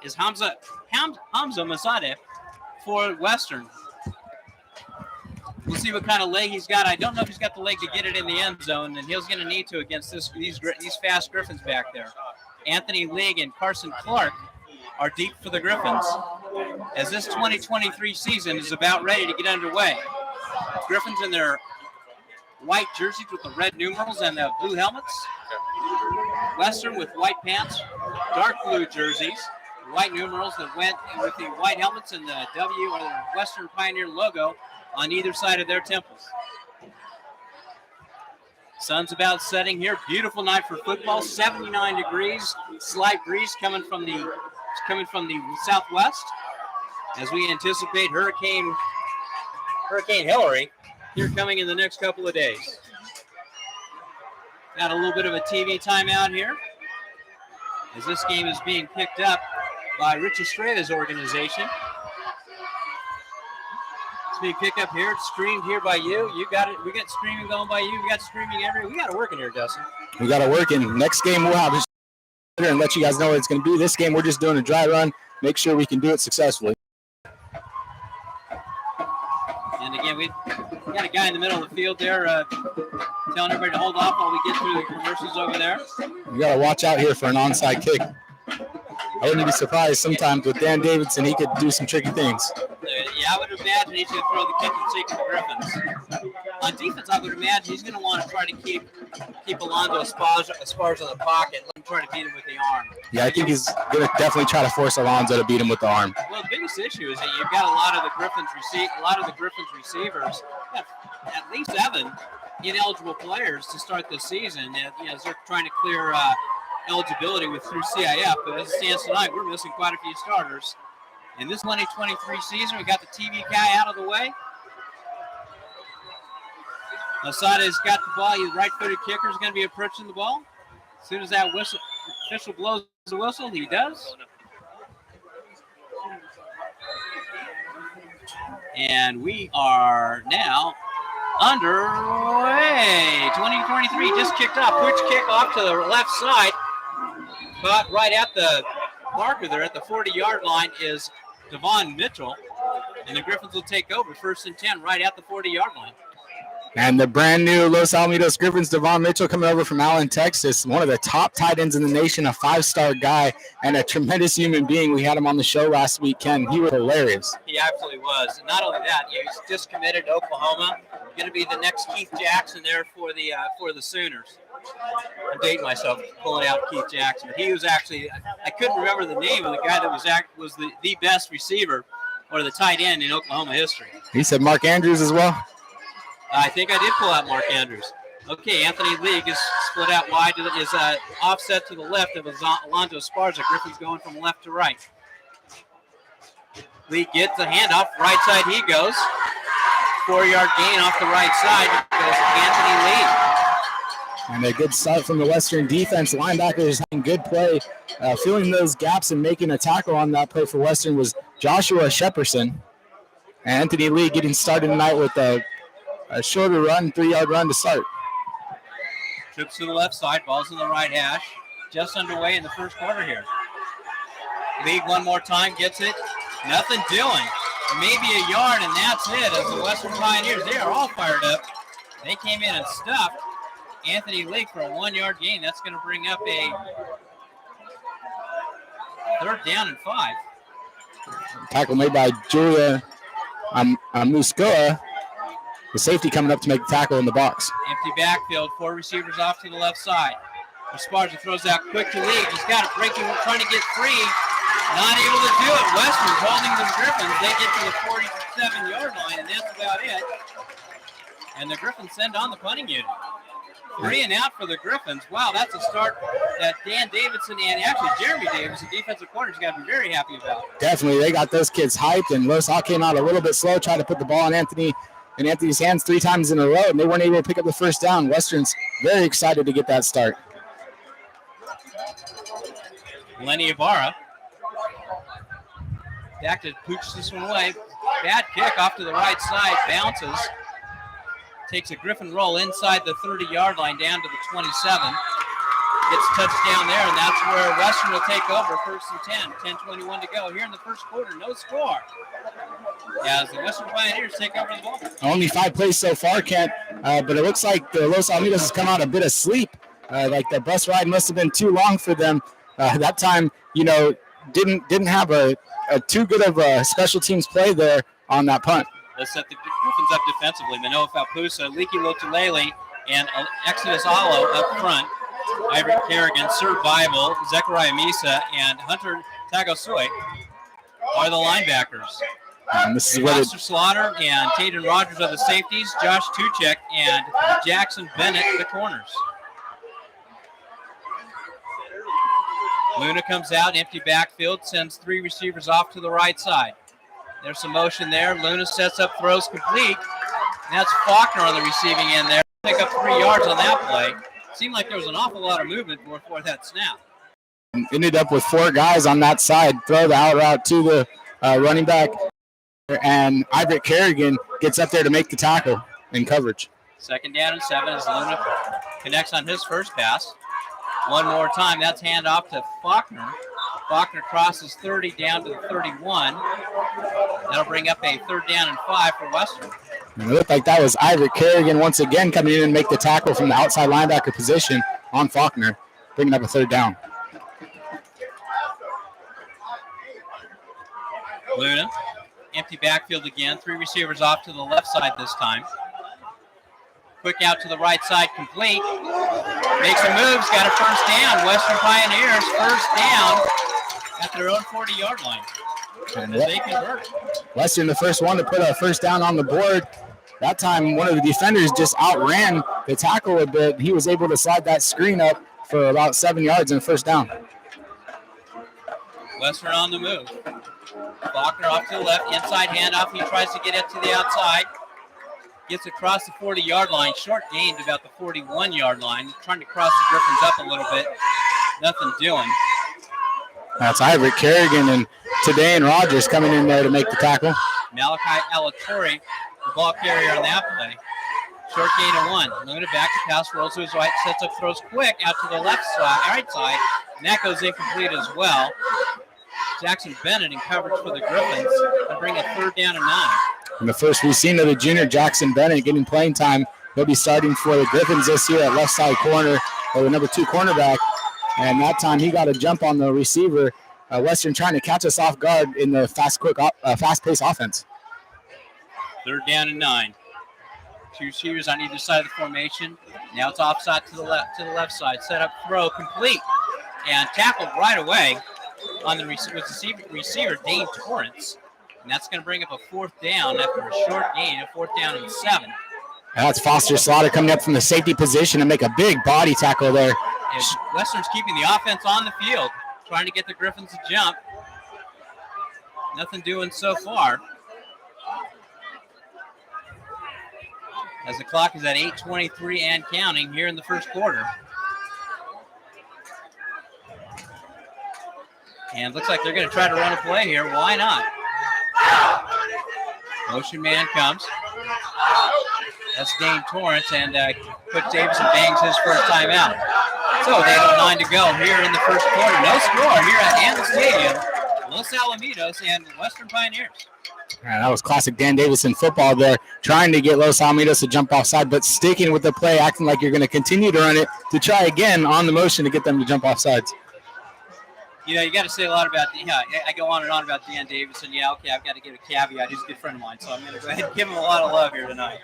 is Hamza Masade for Western. We'll see what kind of leg he's got. I don't know if he's got the leg to get it in the end zone, and he's going to need to against these fast Griffins back there. Anthony League and Carson Clark are deep for the Griffins as this 2023 season is about ready to get underway. Griffins in their white jerseys with the red numerals and the blue helmets. Western with white pants, dark blue jerseys, white numerals that went with the white helmets and the W or the Western Pioneer logo on either side of their temples. Sun's about setting here. Beautiful night for football. 79 degrees. Slight breeze coming from the southwest as we anticipate Hurricane Hillary here coming in the next couple of days. Got a little bit of a TV timeout here as this game is being picked up by Rich Estrella's organization. It's being picked up here. It's streamed here by you. You got it. We got streaming going by you. We got streaming everywhere. We got it working here, Dustin. We got it working. Next game we'll have and let you guys know what it's going to be. This game we're just doing a dry run. Make sure we can do it successfully. And again, we got a guy in the middle of the field there telling everybody to hold off while we get through the commercials over there. You got to watch out here for an onside kick. I wouldn't be surprised sometimes with Dan Davidson, he could do some tricky things. Yeah, I would imagine he's going to throw the kick and seek the Griffins. On defense, I would imagine he's going to want to try to keep Alonzo Esparza in the pocket, let him try to beat him with the arm. Yeah, I think he's going to definitely try to force Alonzo to beat him with the arm. Well, the biggest issue is that you've got a lot of the Griffins receivers, at least 7 ineligible players to start this season. As they're trying to clear eligibility through CIF, but as it stands tonight, we're missing quite a few starters. In this 2023 season, we got the TV guy out of the way. Masada's got the ball. He's right-footed kicker is going to be approaching the ball. As soon as that official blows the whistle, he does. And we are now underway. 2023 just kicked off. Pooch kick off to the left side. But right at the marker there at the 40-yard line is Devon Mitchell. And the Griffins will take over 1st and 10 right at the 40-yard line. And the brand new Los Alamitos Griffins, Devon Mitchell, coming over from Allen, Texas, one of the top tight ends in the nation, a 5-star guy, and a tremendous human being. We had him on the show last week, Ken. He was hilarious. He absolutely was. And not only that, he's just committed to Oklahoma. Going to be the next Keith Jackson there for the Sooners. I'm dating myself pulling out Keith Jackson. He was actually, I couldn't remember the name of the guy that was the best receiver or the tight end in Oklahoma history. He said Mark Andrews as well. I think I did pull out Mark Andrews. Okay, Anthony League is split out wide. Is offset to the left of Alonzo Esparza. Griffin's going from left to right. League gets the handoff. Right side he goes. 4-yard gain off the right side. Goes Anthony League. And a good start from the Western defense. Linebackers having good play. Filling those gaps and making a tackle on that play for Western was Joshua Shepperson. And Anthony Lee getting started tonight with a shorter run, 3-yard run to start. Trips to the left side, ball's in the right hash. Just underway in the first quarter here. League one more time, gets it. Nothing doing. Maybe a yard, and that's it. As the Western Pioneers, they are all fired up. They came in and stuffed Anthony League for a 1-yard gain. That's going to bring up a 3rd down and 5. Tackle made by Julia Muskoa. The safety coming up to make the tackle in the box. Empty backfield, 4 receivers off to the left side. Esparza throws out quick to League. He's got it breaking, trying to get free. Not able to do it. Western's holding the Griffins. They get to the 47-yard line, and that's about it. And the Griffins send on the punting unit. 3 and out for the Griffins. Wow, that's a start that Dan Davidson and actually Jeremy Davis, the defensive coordinator, has got to be very happy about. Definitely. They got those kids hyped, and Los Al came out a little bit slow, tried to put the ball in Anthony's hands 3 times in a row, and they weren't able to pick up the first down. Western's very excited to get that start. Lenny Ibarra. Back to pooch this one away. Bad kick off to the right side. Bounces. Takes a Griffin roll inside the 30-yard line down to the 27. gets a touchdown there, and that's where Western will take over. 1st and 10, 10:21 to go here in the first quarter. No score. As the Western Pioneers take over the ball. Only 5 plays so far, Kent, but it looks like the Los Alamitos has come out a bit of sleep. Like the bus ride must have been too long for them. That time, didn't have a too good of a special teams play there on that punt. Let's set the Griffins up defensively. Manoa Falpusa, Liki Lotulele, and Exodus Alo up front. Ivory Kerrigan, Sir Bible, Zechariah Misa, and Hunter Tagosoy are the linebackers. And this is what Foster Slaughter and Tatum Rogers are the safeties. Josh Tuchek and Jackson Bennett the corners. Luna comes out, empty backfield, sends 3 receivers off to the right side. There's some motion there. Luna sets up, throws complete. And that's Faulkner on the receiving end there. Pick up 3 yards on that play. Seemed like there was an awful lot of movement before that snap. Ended up with 4 guys on that side. Throw the out route to the running back. And Ivory Kerrigan gets up there to make the tackle in coverage. 2nd down and 7 as Luna connects on his first pass. One more time, that's handoff to Faulkner. Faulkner crosses 30 down to the 31. That'll bring up a 3rd down and 5 for Western. And it looked like that was Ivory Kerrigan once again coming in and make the tackle from the outside linebacker position on Faulkner, bringing up a 3rd down. Luna, empty backfield again. 3 receivers off to the left side this time. Quick out to the right side, complete. Makes some moves, got a 1st down. Western Pioneers 1st down at their own 40-yard line. And they convert. Western, the first one to put a 1st down on the board. That time, one of the defenders just outran the tackle a bit. He was able to slide that screen up for about 7 yards and 1st down. Western on the move. Faulkner off to the left, inside handoff. He tries to get it to the outside. Gets across the 40-yard line. Short gained about the 41-yard line. Trying to cross the Griffins up a little bit. Nothing doing. That's Ivory Kerrigan and Tadaean Rogers coming in there to make the tackle. Malachi Alatorre, the ball carrier on that play. Short gain of 1. Luna back to pass, rolls to his right, sets up, throws quick out to the left side, right side, and that goes incomplete as well. Jackson Bennett in coverage for the Griffins and bring a 3rd down and 9. And the first we've seen of the junior Jackson Bennett getting playing time. He'll be starting for the Griffins this year at left side corner, or the number 2 cornerback. And that time he got a jump on the receiver. Western trying to catch us off guard in the fast-paced offense. 3rd down and 9. 2 receivers on either side of the formation. Now it's offside to the left side. Set up, throw, complete, and tackled right away on the receiver Dane Torrance. And that's going to bring up a 4th down after a short gain, a 4th down and 7. And that's Foster Slaughter coming up from the safety position to make a big body tackle there. And Western's keeping the offense on the field, trying to get the Griffins to jump. Nothing doing so far. As the clock is at 8:23 and counting here in the first quarter. And looks like they're going to try to run a play here. Why not? Motion man comes. That's Dane Torrance, and Coach Davison bangs his first time out. So they have 9 to go here in the first quarter. No score here at Anna Stadium. Los Alamitos and Western Pioneers. That was classic Dan Davison football there, trying to get Los Alamitos to jump offside, but sticking with the play, acting like you're going to continue to run it to try again on the motion to get them to jump off sides. You know, you got to say a lot about, I go on and on about Dan Davison. Yeah, okay, I've got to give a caveat. He's a good friend of mine, so I'm going to go ahead and give him a lot of love here tonight.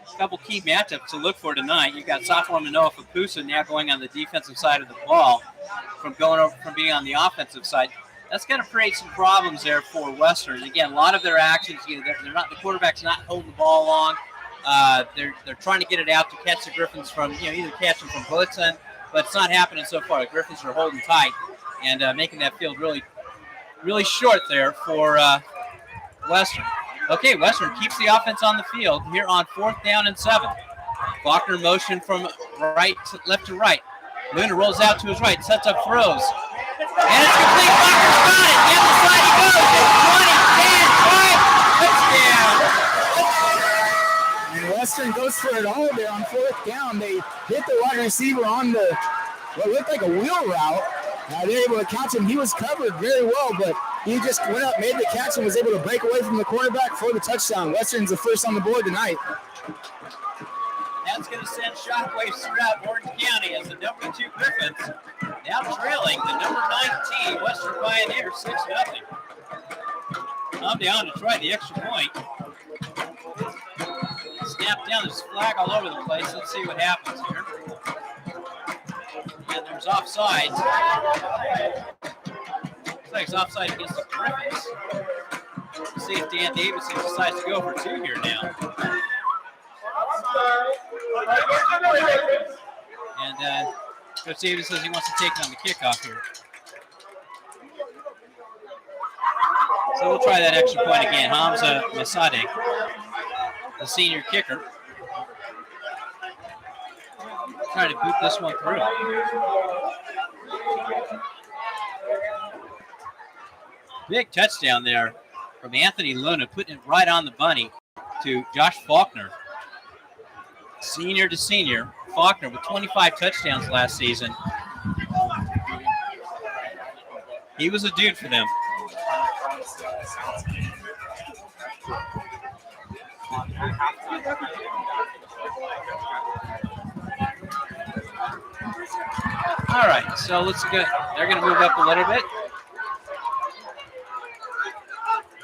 A couple key matchups to look for tonight. You've got sophomore Manoa Fapusa now going on the defensive side of the ball from being on the offensive side. That's going to create some problems there for Western. Again, a lot of their actions, they're not, the quarterback's not holding the ball long. They're trying to get it out to catch the Griffins from, either catch them from blitzing, but it's not happening so far. The Griffins are holding tight and making that field really, really short there for Western. Okay, Western keeps the offense on the field here on 4th down and 7. Faulkner motion from left to right. Luna rolls out to his right, sets up, throws. And it's complete. Faulkner's got it. The other side he goes. It's 20, 10, 5, touchdown. And Western goes for it all there on fourth down. They hit the wide receiver on the what looked like a wheel route. They're able to catch him. He was covered very well, but he just went up, made the catch, and was able to break away from the quarterback for the touchdown. Western's the first on the board tonight. That's going to send shockwaves throughout Morgan County as the number 2 Griffins now trailing the number 19 Western Pioneers 6-0. I'm down to try the extra point. Snap down, there's flag all over the place. Let's see what happens here. And there's offside. Looks like it's offside against the Griffins. Let's see if Dan Davidson decides to go for 2 here now. And Coach Davis says he wants to take on the kickoff here. So we'll try that extra point again. Hamza Masade, the senior kicker, trying to boot this one through. Big touchdown there from Anthony Luna, putting it right on the bunny to Josh Faulkner. Senior to senior, Faulkner with 25 touchdowns last season. He was a dude for them. All right, so let's go. They're going to move up a little bit.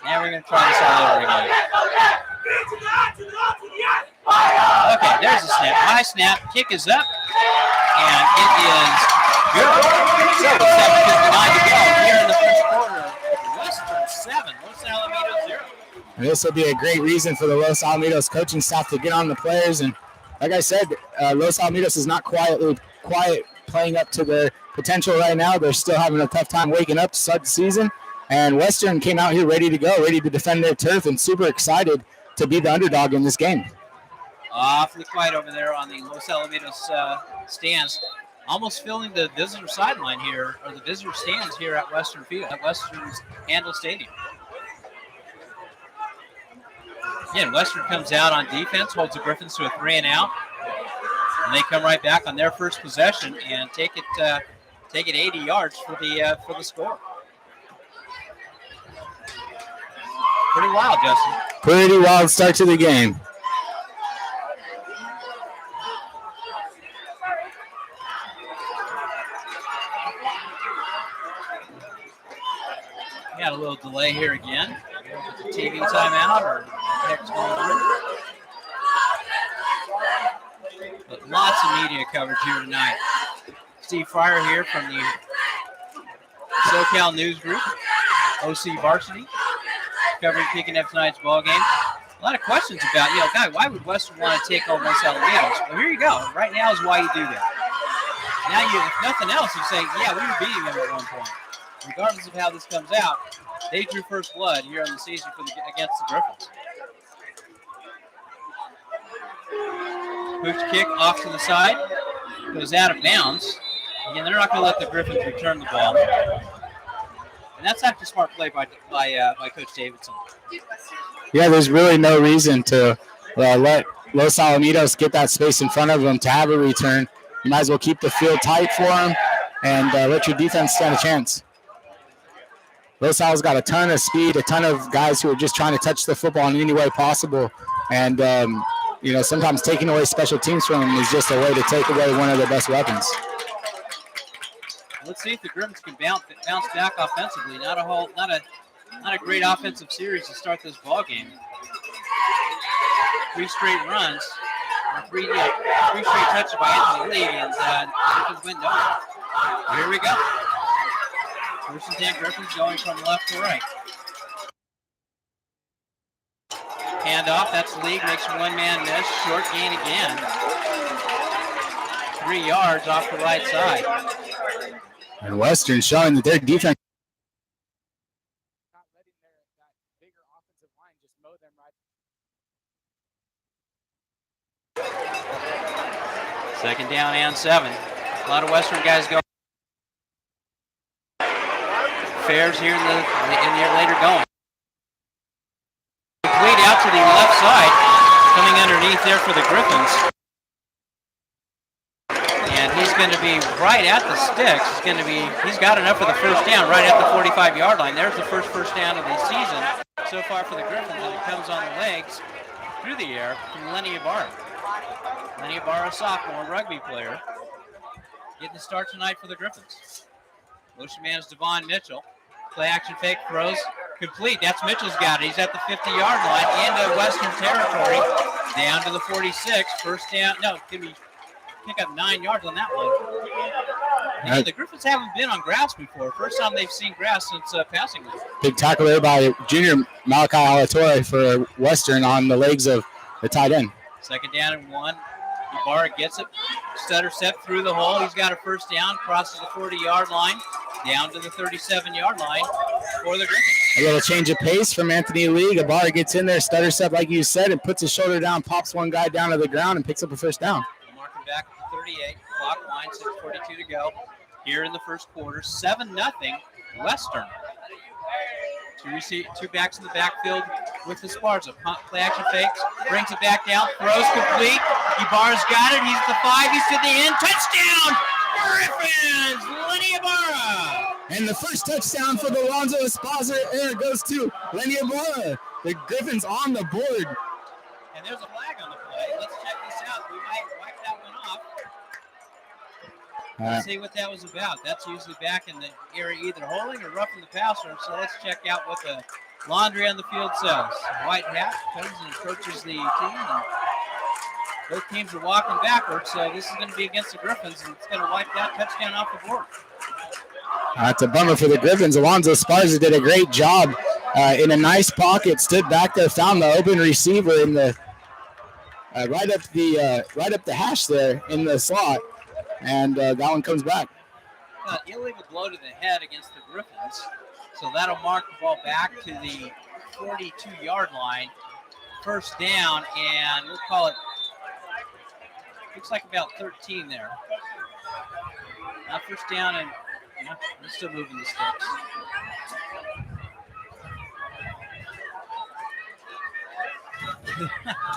And we're going to try this all over again. Okay, there's a snap. High snap. Kick is up. And it is good. So 7:59 to go here in the first quarter. Western 7, Los Alamitos 0. And this will be a great reason for the Los Alamitos coaching staff to get on the players. And like I said, Los Alamitos is not quiet playing up to their potential right now. They're still having a tough time waking up to start the season. And Western came out here ready to go, ready to defend their turf, and super excited to be the underdog in this game. Awfully quiet over there on the Los Alamitos stands. Almost filling the visitor sideline here, or the visitor stands here at Western Field, at Western's Handle Stadium. Again, Western comes out on defense, holds the Griffins to a 3-and-out, and they come right back on their first possession and take it 80 yards for the score. Pretty wild, Justin. Pretty wild start to the game. We got a little delay here again. TV timeout or what the heck's going on? But lots of media coverage here tonight. Steve Fryer here from the SoCal News Group, OC Varsity, covering picking up tonight's ball game. A lot of questions about, guy, why would Western want to take over Los Alamitos? Well, here you go. Right now is why you do that. Now, if nothing else, you say, yeah, we were beating them at one point. Regardless of how this comes out, they drew first blood here in the season against the Griffins. Pooch kick off to the side, goes out of bounds. Again, they're not going to let the Griffins return the ball. And that's actually smart play by Coach Davidson. Yeah, there's really no reason to let Los Alamitos get that space in front of them to have a return. You might as well keep the field tight for them and let your defense stand a chance. Los Al's got a ton of speed, a ton of guys who are just trying to touch the football in any way possible. And, sometimes taking away special teams from them is just a way to take away one of their best weapons. Let's see if the Griffins can bounce back offensively. Not a great offensive series to start this ball game. 3 straight runs, or 3 straight touches by Anthony Lee, and Griffins went nowhere. Here we go. First and 10 Griffins going from left to right. Handoff, that's League, makes one man miss, short gain again. 3 yards off the right side. And Western showing that their defense not letting that bigger offensive line just mow them right. Second down and 7. A lot of Western guys go. Fairs here in the later going. Complete out to the left side. Coming underneath there for the Griffins. And he's going to be right at the sticks. He's got enough for the first down right at the 45-yard line. There's the first down of the season so far for the Griffins, and it comes on the legs through the air from Lenny Ibarra. Lenny Ibarra, sophomore rugby player, getting the start tonight for the Griffins. Motion man is Devon Mitchell. Play action fake, throws, complete. That's Mitchell's got it. He's at the 50-yard line into Western territory, down to the 46. First down. No, give me pick up 9 yards on that one. Yeah, the Griffins haven't been on grass before. First time they've seen grass since passing them. Big tackle there by junior Malachi Alatorre for Western on the legs of the tight end. Second down and 1. Ibarra gets it. Stutter step through the hole. He's got a first down. Crosses the 40-yard line. Down to the 37-yard line for the Griffins. A little change of pace from Anthony League. Ibarra gets in there, stutter step like you said, and puts his shoulder down, pops one guy down to the ground, and picks up a first down. Marking back at the 38. Clock line, 6:42 to go. Here in the first quarter, 7-0 Western. Two backs in the backfield with the Esparza. Punt, play action fakes, brings it back down, throws complete. Ibarra's got it. He's at the 5. He's to the end. Touchdown! Griffins! Lenny Ibarra! And the first touchdown for the Alonzo Esparza era goes to Lenny Ibarra. The Griffins on the board. And there's a flag on the play. Let's check this out. We might wipe that one off. Let's see what that was about. That's usually back in the area, either holding or roughing the passer. So let's check out what the laundry on the field says. White hat comes and approaches the team. And both teams are walking backwards, so this is going to be against the Griffins, and it's going to wipe that touchdown off the board. It's a bummer for the Griffins. Alonzo Esparza did a great job in a nice pocket, stood back there, found the open receiver in the right up the hash there in the slot. And that one comes back. Illegal blow to the head against the Griffins. So that'll mark the ball back to the 42-yard line. First down, and we'll call it, looks like about 13 there. Now first down, and we're still moving the sticks.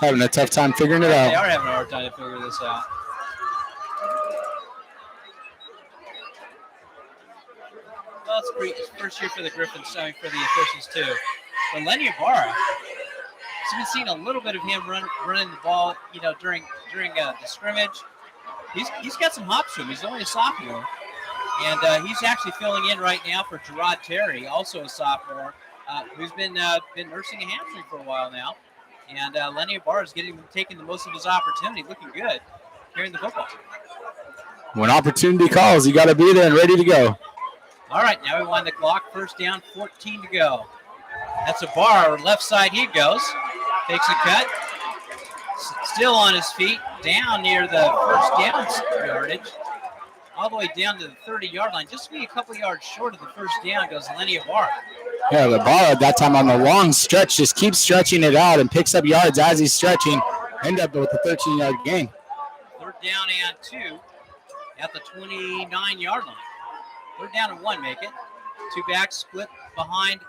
Having a tough time figuring it They out. are having a hard time to figure this out. Well, it's first year for the Griffins, for the officials too. But Lenny Ibarra, he's been seeing a little bit of him running the ball, during the scrimmage. He's got some hops to him. He's only a sophomore, and he's actually filling in right now for Gerard Terry, also a sophomore, who's been nursing a hamstring for a while now. And Lenny Ibarra is taking the most of his opportunity, looking good here in the football. When opportunity calls, you got to be there and ready to go. All right, now we wind the clock. First down, 14 to go. That's Ibarra. Left side he goes. Takes a cut. Still on his feet. Down near the first down yardage. All the way down to the 30-yard line. Just to be a couple yards short of the first down goes Lenny Ibarra. Yeah, Ibarra that time on the long stretch just keeps stretching it out and picks up yards as he's stretching. End up with a 13-yard gain. Third down and 2 at the 29-yard line. Third down and 1, make it. Two backs split behind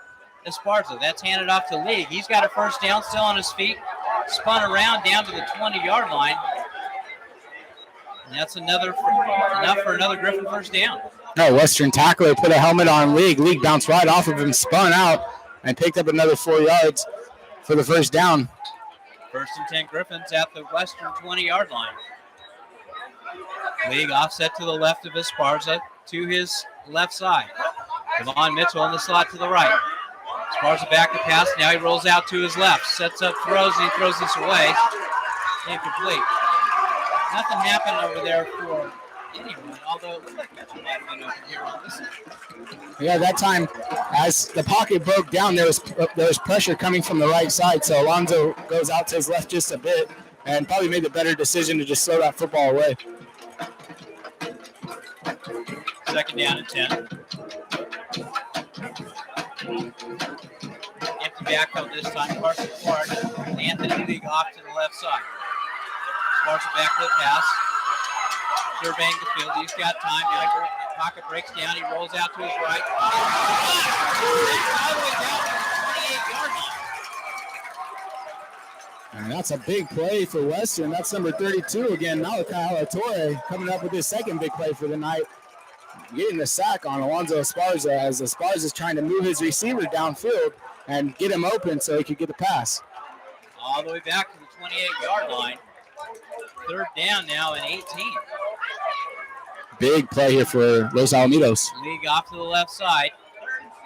Esparza. That's handed off to League. He's got a first down, still on his feet. Spun around down to the 20-yard line. And that's enough for another Griffin first down. No, Western tackler put a helmet on League. League bounced right off of him, spun out, and picked up another 4 yards for the first down. First and 10 Griffins at the Western 20-yard line. League offset to the left of Esparza, to his left side. Devon Mitchell in the slot to the right. Esparza back to pass. Now he rolls out to his left. Sets up, throws, and he throws this away. Incomplete. Nothing happened over there for anyone, although it looked like Mitchell might have been open here on this side. Yeah, that time, as the pocket broke down, there was pressure coming from the right side, so Alonzo goes out to his left just a bit and probably made the better decision to just throw that football away. Second down and 10. Empty backfield this time. Carson Clark. Anthony League off to the left side. Sparks back to the pass. Surveying the field. He's got time. Now the pocket breaks down. He rolls out to his right. All the way down to the 28-yard line. And that's a big play for Western. That's number 32 again, Malachi Alatorre, coming up with his second big play for the night. Getting the sack on Alonzo Esparza as Esparza is trying to move his receiver downfield and get him open so he could get the pass. All the way back to the 28-yard line. Third down now and 18. Big play here for Los Alamitos. League off to the left side.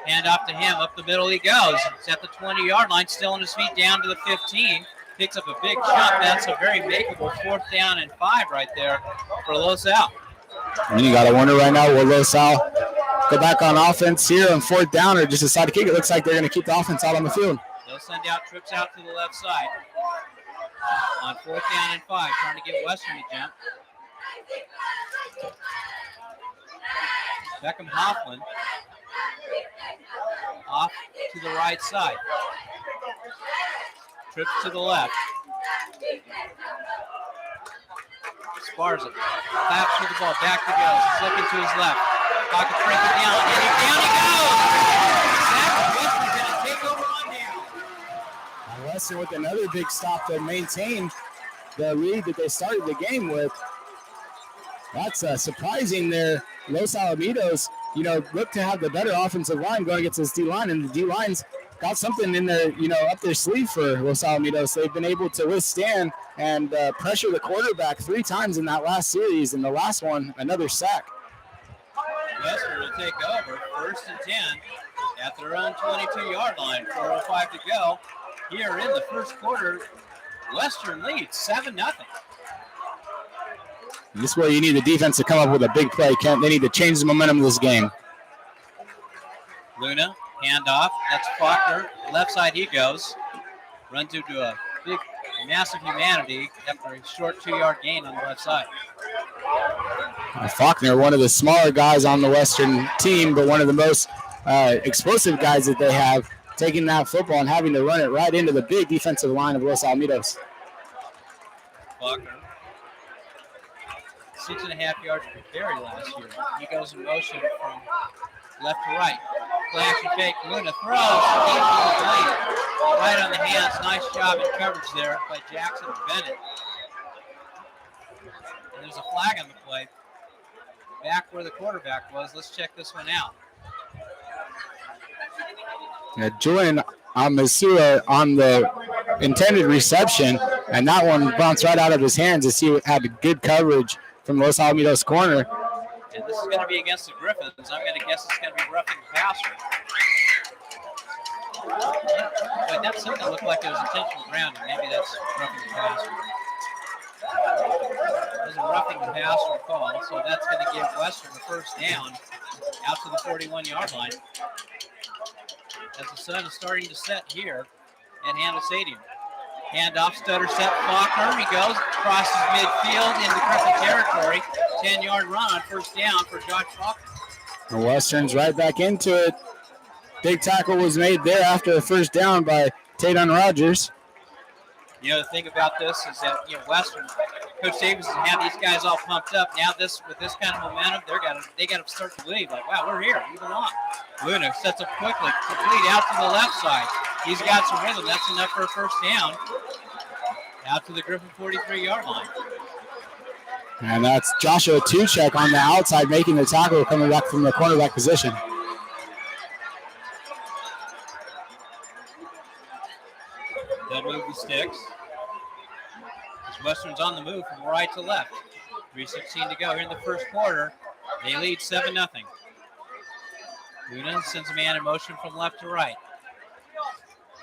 Hand off to him. Up the middle he goes. He's at the 20-yard line, still on his feet down to the 15. Picks up a big jump. That's a very makeable 4th down and 5 right there for Los Al. And you got to wonder right now, will Los Al go back on offense here on 4th down or just decide to kick it? Looks like they're going to keep the offense out on the field. They'll send out trips out to the left side on 4th down and 5, trying to get Western to jump. Beckham Hoffman off to the right side. Trips to the left. Esparza claps for the ball. Back he goes. He's looking to his left. Pocket break it down. And down he goes. Western's going to take over on down. Western with another big stop to maintain the lead that they started the game with. That's surprising there. Los Alamitos, look to have the better offensive line going against this D-line, and the D-line's got something in their, up their sleeve for Los Alamitos. They've been able to withstand and pressure the quarterback 3 times in that last series, and the last one, another sack. Western will take over, 1st and 10 at their own 22-yard line. 4:05 to go here in the first quarter. Western leads 7-0. This is where you need the defense to come up with a big play, Kent. They need to change the momentum of this game. Luna, handoff. That's Faulkner. Left side he goes. Runs into a big, massive humanity after a short 2-yard gain on the left side. Faulkner, one of the smaller guys on the Western team, but one of the most explosive guys that they have, taking that football and having to run it right into the big defensive line of Los Alamitos. Faulkner. 6.5 yards per carry last year. He goes in motion from left to right. Flash and fake. Luna throws. Right on the hands. Nice job in coverage there by Jackson Bennett. And there's a flag on the play. Back where the quarterback was. Let's check this one out. Julian Amasua on the intended reception, and that one bounced right out of his hands as he had good coverage from Los Alamitos corner. And this is going to be against the Griffins. I'm going to guess it's going to be roughing the passer. But that something looked like there was intentional grounding. Maybe that's roughing the passer. There's a roughing the passer call, so that's going to give Western the 1st down out to the 41-yard line. As the sun is starting to set here at Hanna Stadium. Handoff, stutter set, Faulkner. He goes, crosses midfield into Griffin territory. 10-yard run on 1st down for Josh Faulkner. The Western's right back into it. Big tackle was made there after a 1st down by Taydon Rogers. The thing about this is that, Western, Coach Davis has had these guys all pumped up. Now with this kind of momentum, they got to start to believe, like, wow, we're here, we belong. Luna sets up quickly, complete out to the left side. He's got some rhythm. That's enough for a 1st down. Out to the Griffin 43-yard line. And that's Joshua Tuchek on the outside making the tackle, coming back from the cornerback position. They'll move the sticks. As Western's on the move from right to left. 3:16 to go here in the first quarter. They lead 7-0. Luna sends a man in motion from left to right.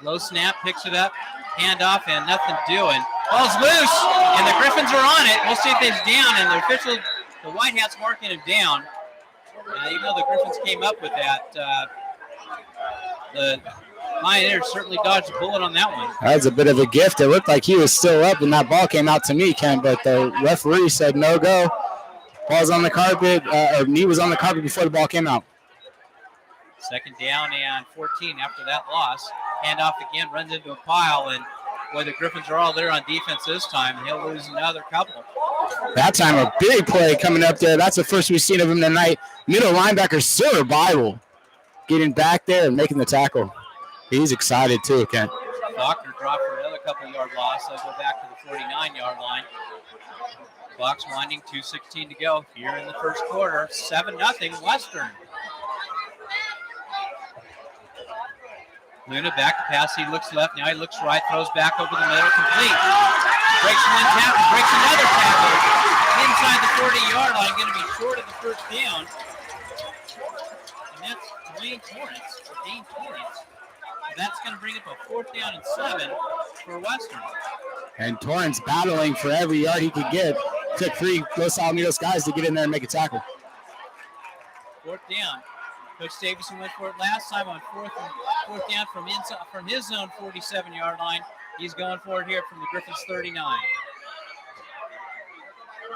Low snap, picks it up, handoff, and nothing doing. Ball's loose, and the Griffins are on it. We'll see if they's down, and the official, the White Hats marking him down. Even though the Griffins came up with that, the Pioneers certainly dodged a bullet on that one. That was a bit of a gift. It looked like he was still up, and that ball came out to me, Ken, but the referee said no go. Ball's on the carpet, or knee was on the carpet before the ball came out. 2nd down and 14 after that loss. Handoff again, runs into a pile, and boy, the Griffins are all there on defense this time, and he'll lose another couple. That time, a big play coming up there. That's the first we've seen of him tonight. Middle linebacker, Sir Bible, getting back there and making the tackle. He's excited too, Ken. Faulkner dropped for another couple-yard loss. They'll go back to the 49-yard line. Clock's winding, 2:16 to go here in the first quarter. 7-0 Western. Luna back to pass. He looks left. Now he looks right. Throws back over the middle. Complete. Breaks one tackle. Breaks another tackle. Inside the 40-yard line. Going to be short of the first down. And that's Dane Torrance. That's going to bring up a 4th down and 7 for Western. And Torrance battling for every yard he could get. Took 3 Los Alamitos guys to get in there and make a tackle. 4th down. Coach Davison went for it last time on fourth down from his own 47-yard line. He's going for it here from the Griffins 39.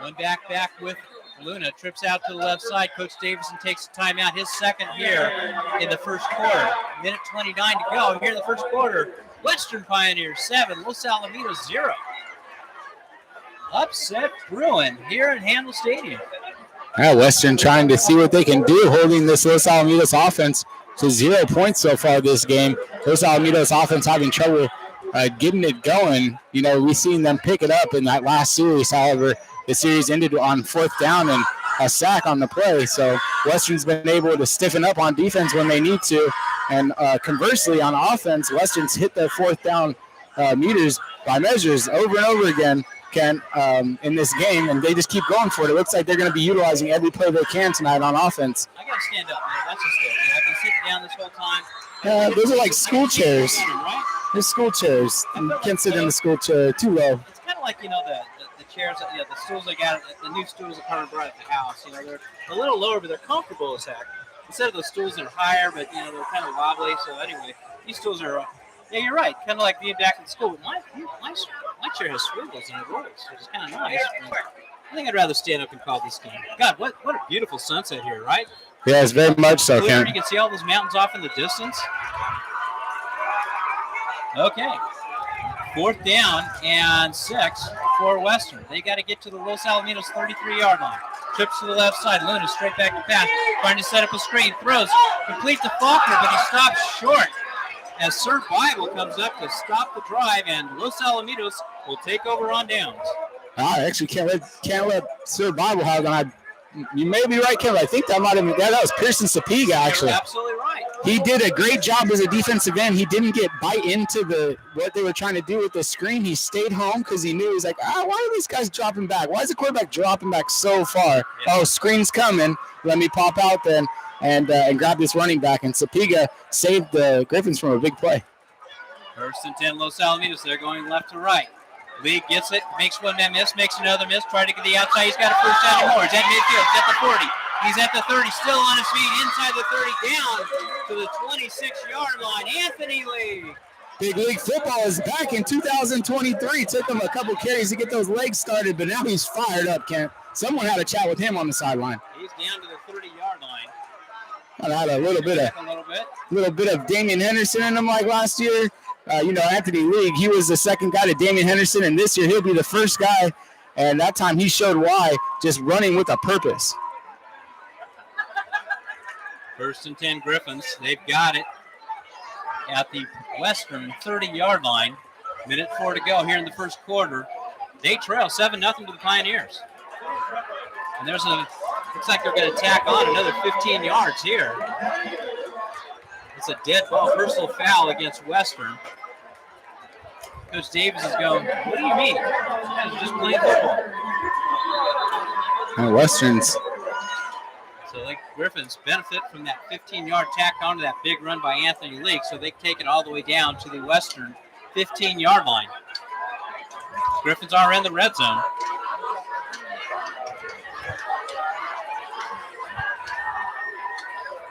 One back with Luna, trips out to the left side. Coach Davison takes a timeout, his second here in the first quarter. Minute 29 to go here in the first quarter. Western Pioneers 7, Los Alamitos 0. Upset brewing here at Handel Stadium. Western trying to see what they can do, holding this Los Alamitos offense to 0 points so far this game. Los Alamitos offense having trouble getting it going. You know, we've seen them pick it up in that last series. However, the series ended on 4th down and a sack on the play. So Western's been able to stiffen up on defense when they need to. And conversely, on offense, Western's hit their 4th down meters by measures over and over again in this game, and they just keep going for it. It looks like they're going to be utilizing every play they can tonight on offense. I got to stand up, man. That's just it. I've been sitting down this whole time. Those are like school chairs. They're school chairs. You can't sit in the school chair too low. It's kind of like, the chairs, the stools they got, the new stools that Carmen brought at the house. They're a little lower, but they're comfortable as heck. Instead of those stools that are higher, but, they're kind of wobbly. So anyway, these stools are, you're right, kind of like being back in school. My chair has swivels and it rolls, which is kind of nice. I think I'd rather stand up and call this game. God, what a beautiful sunset here, right? Yeah, it's very much so, Ken. You can see all those mountains off in the distance. Okay. 4th down and 6 for Western. They got to get to the Los Alamitos 33-yard line. Trips to the left side. Luna straight back to pass. Trying to set up a screen. Throws. Complete to Faulkner, but he stops short. As Sir Bible comes up to stop the drive, and Los Alamitos will take over on downs. I actually can't let Sir Bible have it. You may be right, Ken. I think that might have been that was Pearson Sapiga, actually. You're absolutely right. He did a great job as a defensive end. He didn't get bite into what they were trying to do with the screen. He stayed home because he knew, he was like, why are these guys dropping back? Why is the quarterback dropping back so far? Yeah. Oh, screen's coming. Let me pop out then and grab this running back. And Sapiga saved the Griffins from a big play. 1st and 10, Los Alamitos. They're going left to right. League gets it, makes one man miss, makes another miss, try to get the outside. He's got a first down and more. He's at midfield. He's at the 40. He's at the 30, still on his feet, inside the 30, down to the 26-yard line. Anthony Lee. Big League football is back in 2023. Took him a couple carries to get those legs started, but now he's fired up, Kent. Someone had a chat with him on the sideline. He's down to the 30-yard line. I had a little bit of Damian Henderson in him like last year. Anthony League, he was the second guy to Damian Henderson, and this year he'll be the first guy. And that time he showed why, just running with a purpose. 1st and 10 Griffins. They've got it at the Western 30-yard line. Minute 4 to go here in the first quarter. They trail 7-0 to the Pioneers. And looks like they're going to tack on another 15 yards here. It's a dead ball, personal foul against Western. Coach Davis is going, what do you mean? It's just playing football. And Western's. So the Griffins benefit from that 15-yard tack onto that big run by Anthony Leake, so they take it all the way down to the Western 15-yard line. Griffins are in the red zone.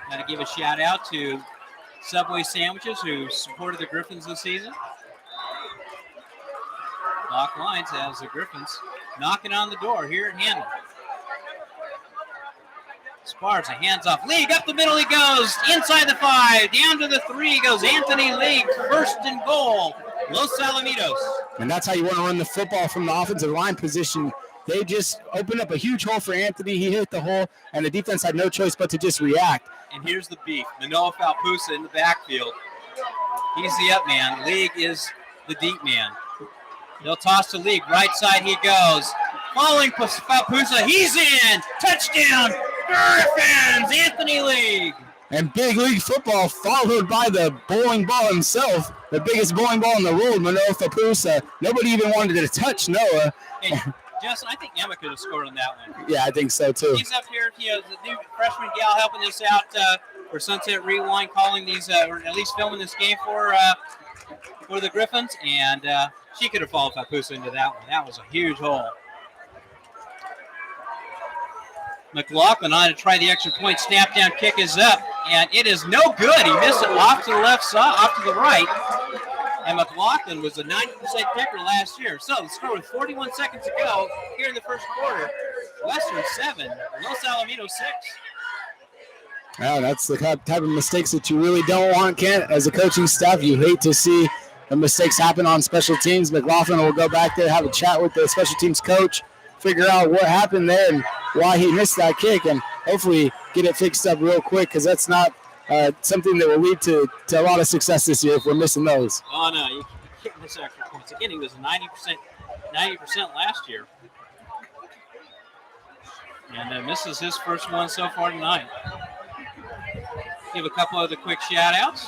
Got to give a shout out to Subway Sandwiches, who supported the Griffins this season. Lock lines as the Griffins knocking on the door here at Handel. Sparks, hands off. League up the middle he goes. Inside the 5, down to the 3 goes Anthony League. 1st and goal, Los Alamitos. And that's how you want to run the football from the offensive line position. They just opened up a huge hole for Anthony. He hit the hole, and the defense had no choice but to just react. And here's the beef. Manoa Falpusa in the backfield. He's the up man. League is the deep man. They'll toss to League. Right side he goes. Following Papusa. He's in. Touchdown. Griffins. Anthony League. And big league football followed by the bowling ball himself, the biggest bowling ball in the world, Manoa Papusa. Nobody even wanted to touch Noah. Hey, Justin, I think Emma could have scored on that one. Yeah, I think so too. He's up here. He has a new freshman gal helping us out for Sunset Rewind, calling these, or at least filming this game for the Griffins, and she could have followed Papusa into that one. That was a huge hole. McLaughlin on to try the extra point. Snap down kick is up, and it is no good. He missed it off to the left side, off to the right. And McLaughlin was a 90% kicker last year. So the score with 41 seconds to go here in the first quarter. Western 7, Los Alamitos 6. Yeah, that's the type of mistakes that you really don't want, Kent. As a coaching staff, you hate to see the mistakes happen on special teams. McLaughlin will go back there, have a chat with the special teams coach, figure out what happened there and why he missed that kick, and hopefully get it fixed up real quick, because that's not something that will lead to a lot of success this year if we're missing those. Oh, no, you can't miss extra points. Again, he was 90% last year. And misses his first one so far tonight. Give a couple of the quick shout-outs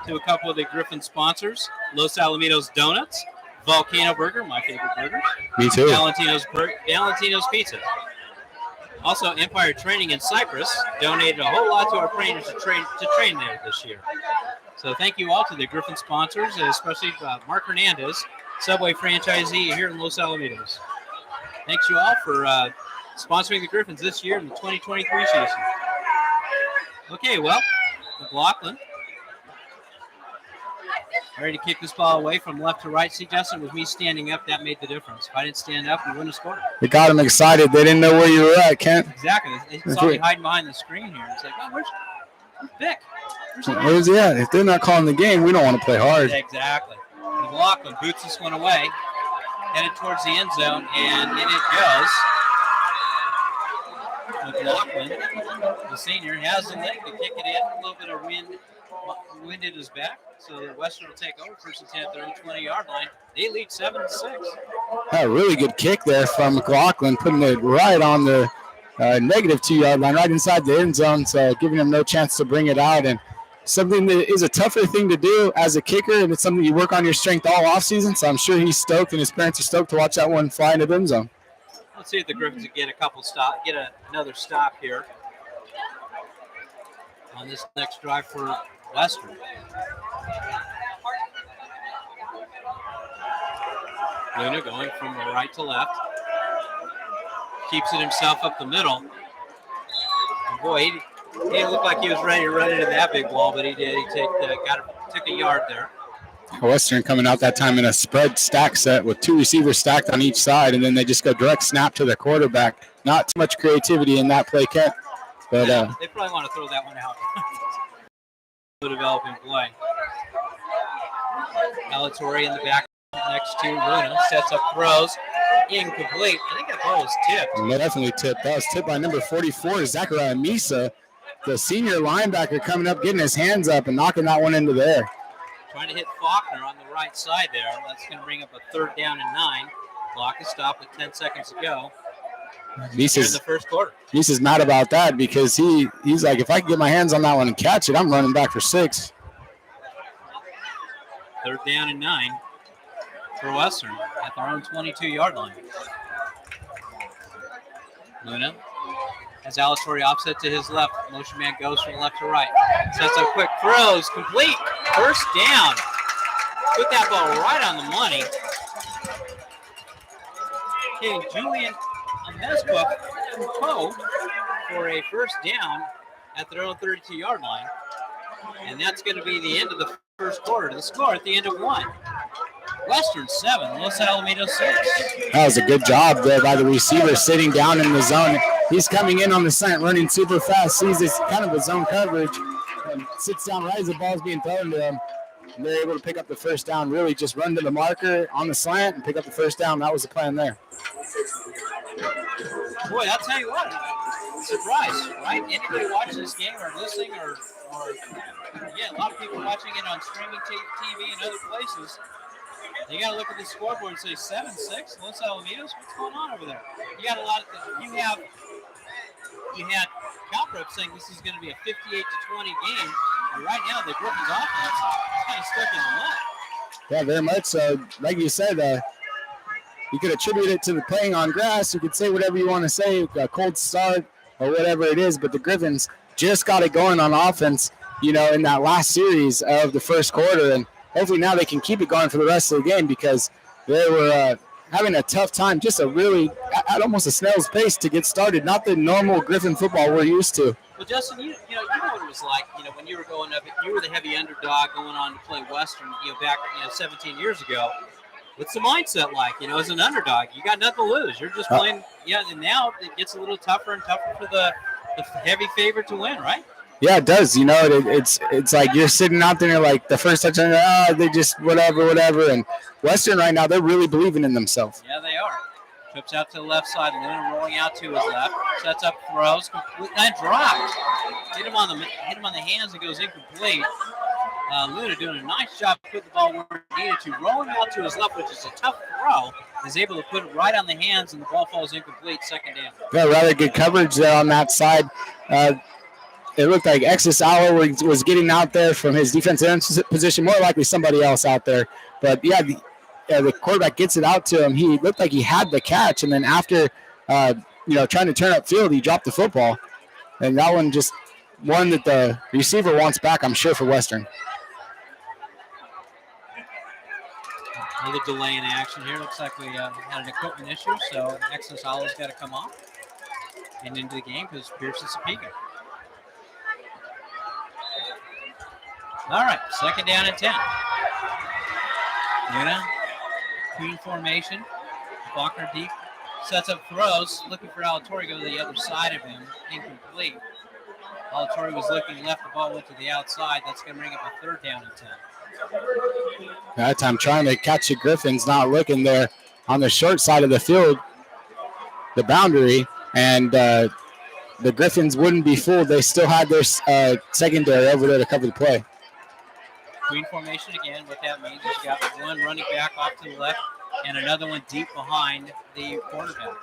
to a couple of the Griffin sponsors. Los Alamitos Donuts, Volcano Burger, my favorite burger. Me too. Valentino's Pizza. Also, Empire Training in Cyprus donated a whole lot to our trainers to train there this year. So thank you all to the Griffin sponsors, especially Mark Hernandez, Subway franchisee here in Los Alamitos. Thanks you all for sponsoring the Griffins this year in the 2023 season. Okay, well, McLaughlin ready to kick this ball away from left to right. See, Justin, with me standing up, that made the difference. If I didn't stand up, we wouldn't have scored. It got them excited. They didn't know where you were at, Kent. Exactly. They saw me hiding behind the screen here. It's like, oh, where's Vic? Where's he at? If they're not calling the game, we don't want to play hard. Exactly. McLaughlin boots this one away, headed towards the end zone, and in it goes. McLaughlin, the senior, has the leg to kick it in. A little bit of wind at his back. So Western will take over first and 10 at their own 20-yard line. They lead 7-6. A really good kick there from McLaughlin, putting it right on the negative 2-yard line, right inside the end zone, so giving him no chance to bring it out. And something that is a tougher thing to do as a kicker, and it's something you work on your strength all offseason. So I'm sure he's stoked, and his parents are stoked to watch that one fly into the end zone. Let's see if the Griffins can get another stop here on this next drive for Western. Luna going from right to left. Keeps it himself up the middle. And boy, he didn't look like he was ready to run into that big wall, but he did. He took a yard there. Western coming out that time in a spread stack set with two receivers stacked on each side, and then they just go direct snap to the quarterback. Not too much creativity in that play, Kent. But they probably want to throw that one out. The developing play. Alatori in the back next to Luna. Sets up throws. Incomplete. I think that ball was tipped. Definitely tipped. That was tipped by number 44, Zachariah Misa, the senior linebacker, coming up, getting his hands up and knocking that one into the air. Trying to hit Faulkner on the right side there. That's going to bring up a 3rd down and 9. Clock is stopped with 10 seconds to go. Misa's in the first quarter. Misa's mad about that because he's like, if I can get my hands on that one and catch it, I'm running back for 6. 3rd down and 9 for Western at their own 22-yard line. Luna has Alatori offset to his left. Motion man goes from left to right. Sets up quick throws, complete. First down. Put that ball right on the money. Okay, Julian Amezquip for a first down at their own 32-yard line. And that's going to be the end of the first quarter. The score at the end of 1. Western 7, Los Alamitos 6. That was a good job there by the receiver sitting down in the zone. He's coming in on the slant, running super fast, sees this kind of a zone coverage, and sits down right as the ball's being thrown to him. And they're able to pick up the first down, really just run to the marker on the slant and pick up the first down. That was the plan there. Boy, I'll tell you what, surprise, right? Anybody watching this game or listening or a lot of people watching it on streaming TV and other places, You got to look at the scoreboard and say 7-6. Los Alamitos, what's going on over there? You got a lot of you had Calprep saying this is going to be a 58-20 game, and right now the Griffins offense is kind of stuck in the mud. Yeah, very much so. Like you said, you could attribute it to the playing on grass. You could say whatever you want to say, a cold start or whatever it is, but the Griffins just got it going on offense, in that last series of the first quarter, and hopefully now they can keep it going for the rest of the game because they were having a tough time, just at almost a snail's pace to get started, not the normal Griffin football we're used to. Well, Justin, you know what it was like, when you were going up, you were the heavy underdog going on to play Western, back, 17 years ago. What's the mindset like, as an underdog? You got nothing to lose. You're just playing, and now it gets a little tougher and tougher for the heavy favorite to win, right? Yeah, it does. It's like you're sitting out there like the first touchdown, they just whatever. And Western right now, they're really believing in themselves. Yeah, they are. Trips out to the left side. Luna rolling out to his left. Sets up, throws, complete, and drops. Hit him on the hands and goes incomplete. Luna doing a nice job putting the ball where he needed to. Rolling out to his left, which is a tough throw, is able to put it right on the hands, and the ball falls incomplete. Second down. Yeah, rather good coverage there on that side. It looked like Exis Allo was getting out there from his defensive position, more likely somebody else out there. But, the quarterback gets it out to him. He looked like he had the catch, and then after, trying to turn upfield, he dropped the football. And that one just one that the receiver wants back, I'm sure, for Western. Another delay in action here. Looks like we had an equipment issue, so Exis Allo's got to come off and into the game because Pierce is speaking. All right, second down and 10. Luna, queen formation. Faulkner deep, sets up throws, looking for Alatorre, go to the other side of him, incomplete. Alatorre was looking left, the ball went to the outside. That's going to bring up a third down and 10. That time trying to catch the Griffins, not looking there on the short side of the field, the boundary, and the Griffins wouldn't be fooled. They still had their secondary over there to cover the play. Queen formation again. What that means is you got one running back off to the left and another one deep behind the quarterback.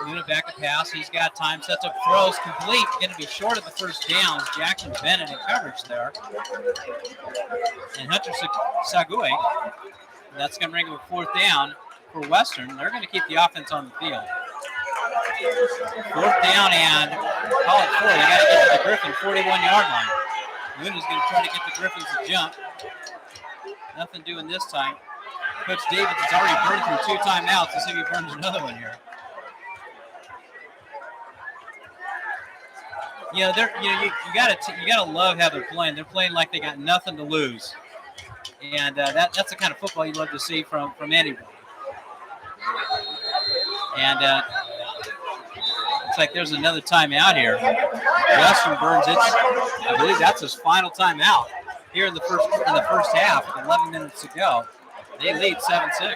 Luna back to pass. He's got time, sets up throws, complete. Going to be short of the first down. Jackson Bennett in coverage there. And Hunter Sague. That's going to bring up a fourth down for Western. They're going to keep the offense on the field. Fourth down and call it 4. They got to get to the Griffin 41-yard line. Luna's going to try to get the Griffins to jump. Nothing doing this time. Coach Davis has already burned through 2 timeouts. Let's see if he burns another one here. You gotta love how they're playing. They're playing like they got nothing to lose, and that's the kind of football you love to see from anyone. And looks like there's another timeout here. Western burns it. I believe that's his final timeout here in the first half. With 11 minutes to go. They lead 7-6.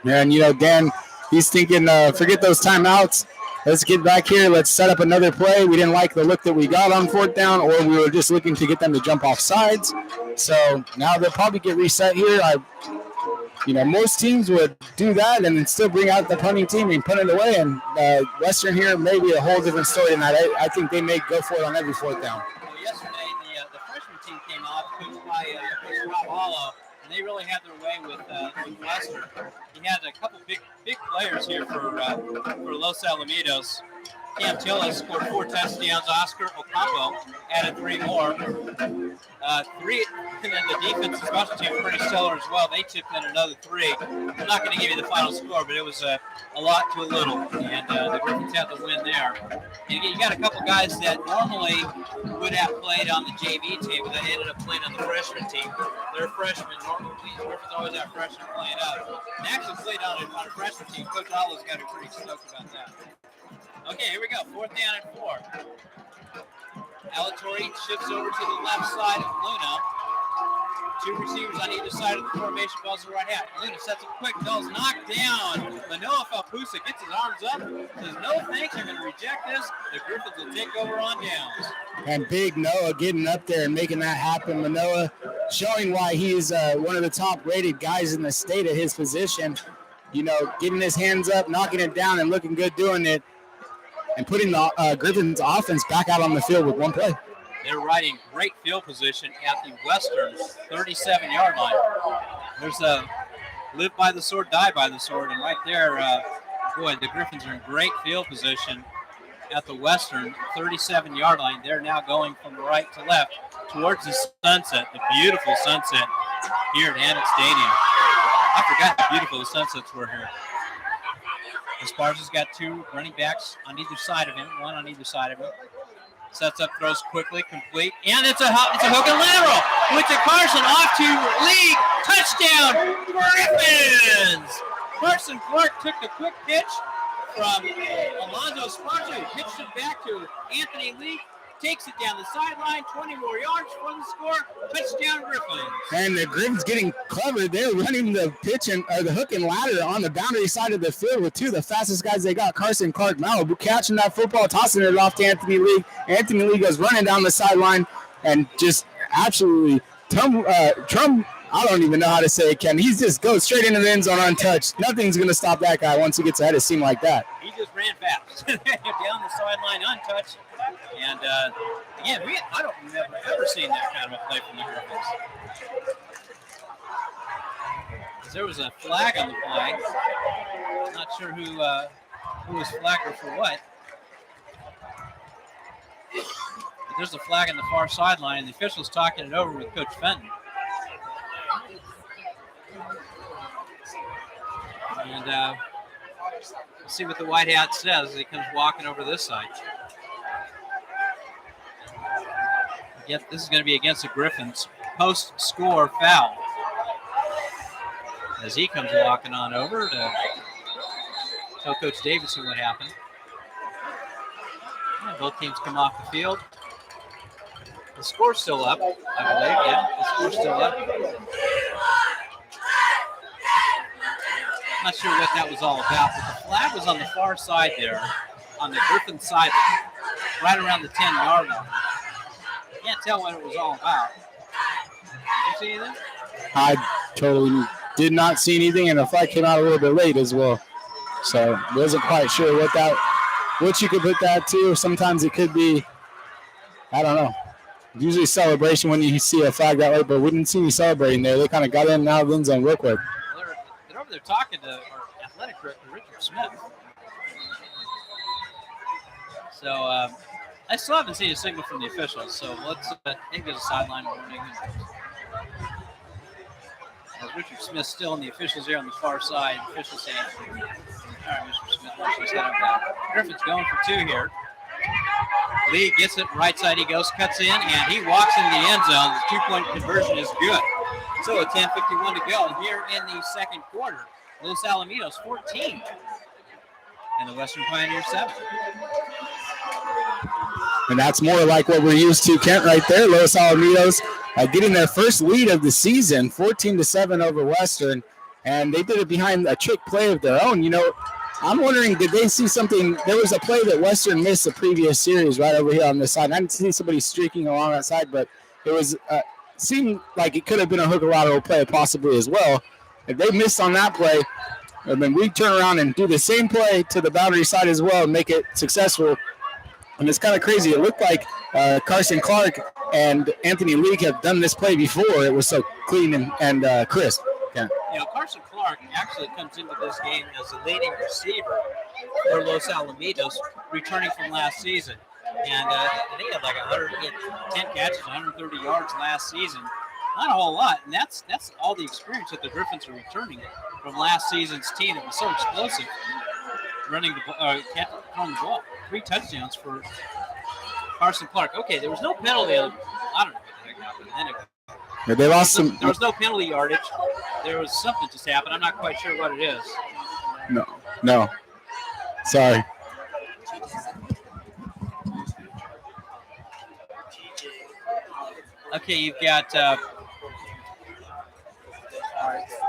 And, Dan, he's thinking, forget those timeouts. Let's get back here. Let's set up another play. We didn't like the look that we got on fourth down, or we were just looking to get them to jump off sides. So now they'll probably get reset here. Most teams would do that and then still bring out the punting team and punt it away. And Western here may be a whole different story tonight. I think they may go for it on every fourth down. Well, yesterday, the freshman team came off, coached by Coach Rob Hollow. They really had their way with Western. He had a couple big players here for Los Alamitos. Cam Tillis scored 4 touchdowns. Oscar Ocampo added 3 more. 3, and then the defense and special team pretty stellar as well. They chipped in another 3. I'm not going to give you the final score, but it was a lot to a little, and the Griffins had the win there. And you got a couple guys that normally would have played on the JV team, but they ended up playing on the freshman team. They're freshmen. Normally, Griffins always have freshmen playing up. They actually played on a freshman team. Coach Hollow's got to be pretty stoked about that. Okay, here we go. 4th down and 4. Alatorre shifts over to the left side of Luna. Two receivers on either side of the formation. Ball's the right half. Luna sets up quick. Ball's knocked down. Manoa Falpusa gets his arms up. Says, no thanks. I'm going to reject this. The Griffins will take over on downs. And big Noah getting up there and making that happen. Manoa showing why he's one of the top-rated guys in the state at his position. You know, getting his hands up, knocking it down, and looking good doing it, and putting the Griffins offense back out on the field with one play. They're riding great field position at the Western 37-yard line. There's a live by the sword, die by the sword, and right there, boy, the Griffins are in great field position at the Western 37-yard line. They're now going from right to left towards the sunset, the beautiful sunset here at Anik Stadium. I forgot how beautiful the sunsets were here. Esparza's got two running backs on either side of him, one on either side of him. Sets up, throws quickly, complete, and it's a hook and lateral. With the Carson off to League, touchdown, Griffins! Carson Clark took the quick pitch from Alonzo Esparza, who pitched it back to Anthony League, takes it down the sideline, 20 more yards for the score, touchdown Griffins. And the Griffins getting clever. They're running the pitch and the hook and ladder on the boundary side of the field with two of the fastest guys they got, Carson Clark, Malibu, catching that football, tossing it off to Anthony League. Anthony League goes running down the sideline and just absolutely Trump, I don't even know how to say it, Ken. He just goes straight into the end zone untouched. Nothing's going to stop that guy once he gets ahead of steam like that. He just ran fast. Down the sideline untouched. And, again, I don't remember ever seeing that kind of a play from the Griffins. There was a flag on the play. Not sure who was flagged or for what. But there's a flag on the far sideline, and the official's talking it over with Coach Fenton. And we'll see what the white hat says as he comes walking over this side. Yes, this is going to be against the Griffins. Post-score foul. As he comes walking on over to tell Coach Davidson what happened. And both teams come off the field. The score's still up, I believe. Yeah, the score's still up. Not sure what that was all about, but the flag was on the far side there, on the Griffin side, right around the 10-yard line. Can't tell what it was all about. Did you see anything? I totally did not see anything, and the flag came out a little bit late as well. So wasn't quite sure what you could put that to. Sometimes it could be, I don't know. Usually celebration when you see a flag that late, but we didn't see any celebrating there. They kind of got in and out of the end zone real quick. They're over there talking to our athletic director, Richard Smith. So I still haven't seen a signal from the officials, so let's I think there's a sideline warning. Richard Smith's still in the officials here on the far side. Officials saying, all right, Mr. Smith, let's just head him down. Griffin's going for two here. Lee gets it, right side he goes, cuts in, and he walks in the end zone. The two-point conversion is good. So a 10:51 to go here in the second quarter. Los Alamitos 14 and the Western Pioneers 7. And that's more like what we're used to, Kent, right there. Los Alamitos getting their first lead of the season, 14-7 over Western. And they did it behind a trick play of their own. You know, I'm wondering, did they see something? There was a play that Western missed the previous series right over here on this side. I didn't see somebody streaking along that side, but it was seemed like it could have been a hook or lateral play possibly as well. If they missed on that play, and then we turn around and do the same play to the boundary side as well and make it successful. And it's kind of crazy. It looked like Carson Clark and Anthony League have done this play before. It was so clean and crisp. Yeah. You know, Carson Clark actually comes into this game as the leading receiver for Los Alamitos, returning from last season. And they had like 110 catches, 130 yards last season. Not a whole lot, and that's all the experience that the Griffins are returning from last season's team that was so explosive, throwing the ball. 3 touchdowns for Carson Clark. Okay, there was no penalty. I don't know what the heck happened. Anyway, yeah, they lost some. There was no penalty yardage. There was something just happened. I'm not quite sure what it is. No. Sorry. Okay, you've got All right.